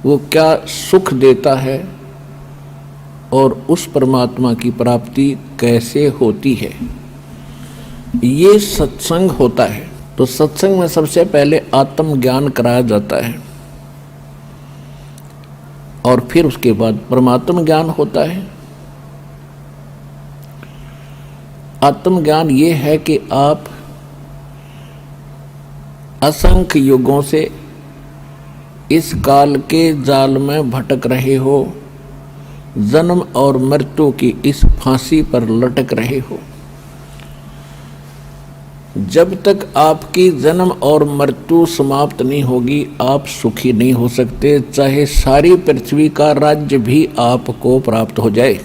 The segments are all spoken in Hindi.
वो क्या सुख देता है और उस परमात्मा की प्राप्ति कैसे होती है, ये सत्संग होता है। तो सत्संग में सबसे पहले आत्मज्ञान कराया जाता है और फिर उसके बाद परमात्म ज्ञान होता है। आत्मज्ञान ये है कि आप असंख्य युगों से इस काल के जाल में भटक रहे हो, जन्म और मृत्यु की इस फांसी पर लटक रहे हो। जब तक आपकी जन्म और मृत्यु समाप्त नहीं होगी आप सुखी नहीं हो सकते, चाहे सारी पृथ्वी का राज्य भी आपको प्राप्त हो जाए।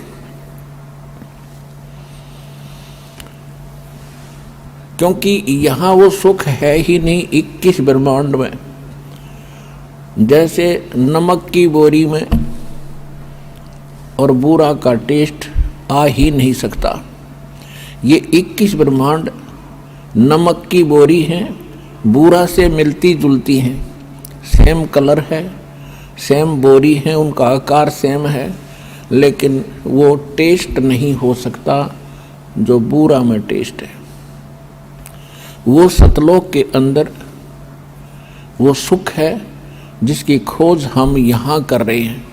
क्योंकि यहाँ वो सुख है ही नहीं 21 ब्रह्मांड में। जैसे नमक की बोरी में और बूरा का टेस्ट आ ही नहीं सकता, ये 21 ब्रह्मांड नमक की बोरी हैं, बूरा से मिलती जुलती हैं, सेम कलर है, सेम बोरी है, उनका आकार सेम है, लेकिन वो टेस्ट नहीं हो सकता जो बूरा में टेस्ट है। वो सतलोक के अंदर वो सुख है जिसकी खोज हम यहाँ कर रहे हैं,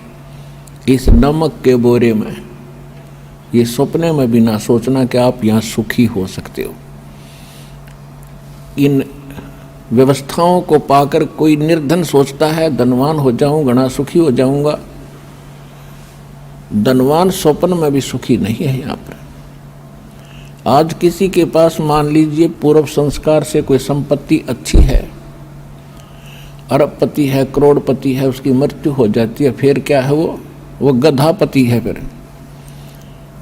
इस नमक के बोरे में। ये सपने में भी ना सोचना कि आप यहाँ सुखी हो सकते हो। इन व्यवस्थाओं को पाकर कोई निर्धन सोचता है धनवान हो जाऊं, घना सुखी हो जाऊंगा। धनवान स्वप्न में भी सुखी नहीं है। यहाँ पर आज किसी के पास मान लीजिए पूर्व संस्कार से कोई संपत्ति अच्छी है, अरबपति है, करोड़पति है, उसकी मृत्यु हो जाती है, फिर क्या है वो गधापति है। फिर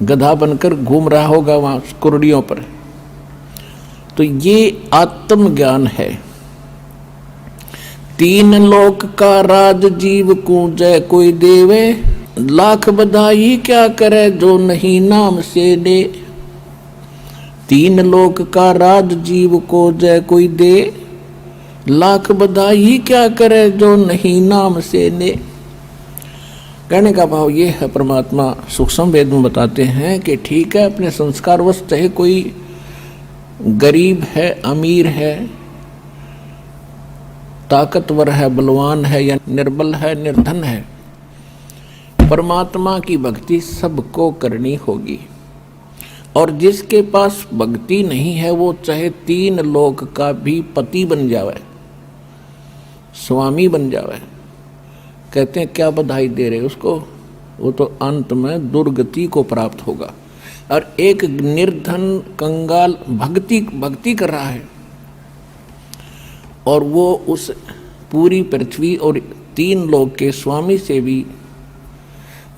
गधा बनकर घूम रहा होगा वहाँ कुर्डियों पर। तो ये आत्मज्ञान है। 3 लोक का राज जीव को जय कोई देवे, लाख बधाई क्या करे जो नहीं नाम से दे। 3 लोक का राज जीव को जय कोई दे, लाख बधाई क्या करे जो नहीं नाम से ने। कहने का भाव ये है, परमात्मा सूक्ष्म वेद में बताते हैं कि ठीक है अपने संस्कारवश चाहे कोई गरीब है, अमीर है, ताकतवर है, बलवान है या निर्बल है, निर्धन है, परमात्मा की भक्ति सबको करनी होगी। और जिसके पास भक्ति नहीं है वो चाहे 3 लोक का भी पति बन जावे, स्वामी बन जावे, कहते हैं क्या बधाई दे रहे उसको, वो तो अंत में दुर्गति को प्राप्त होगा। और एक निर्धन कंगाल भक्ति कर रहा है और वो उस पूरी पृथ्वी और 3 लोक के स्वामी से भी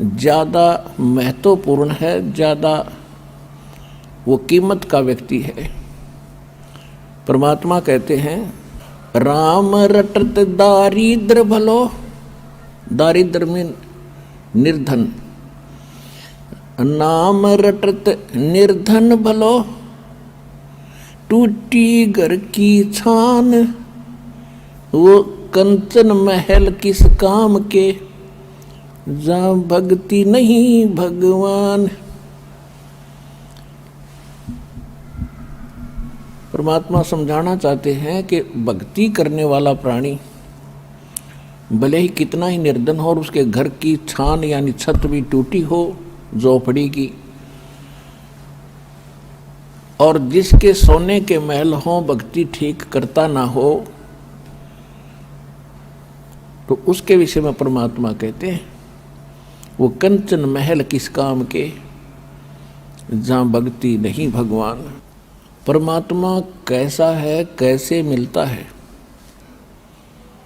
ज़्यादा महत्वपूर्ण है, ज़्यादा वो कीमत का व्यक्ति है। परमात्मा कहते हैं राम रटत दारिद्र भलो, दारिद्र में निर्धन, नाम रटत निर्धन भलो, टूटी घर की छान, वो कंचन महल किस काम के, जहाँ भक्ति नहीं भगवान। परमात्मा समझाना चाहते हैं कि भक्ति करने वाला प्राणी भले ही कितना ही निर्धन हो और उसके घर की छान यानी छत भी टूटी हो झोपड़ी की, और जिसके सोने के महल हो भक्ति ठीक करता ना हो, तो उसके विषय में परमात्मा कहते हैं वो कंचन महल किस काम के, जहाँ भक्ति नहीं भगवान। परमात्मा कैसा है, कैसे मिलता है,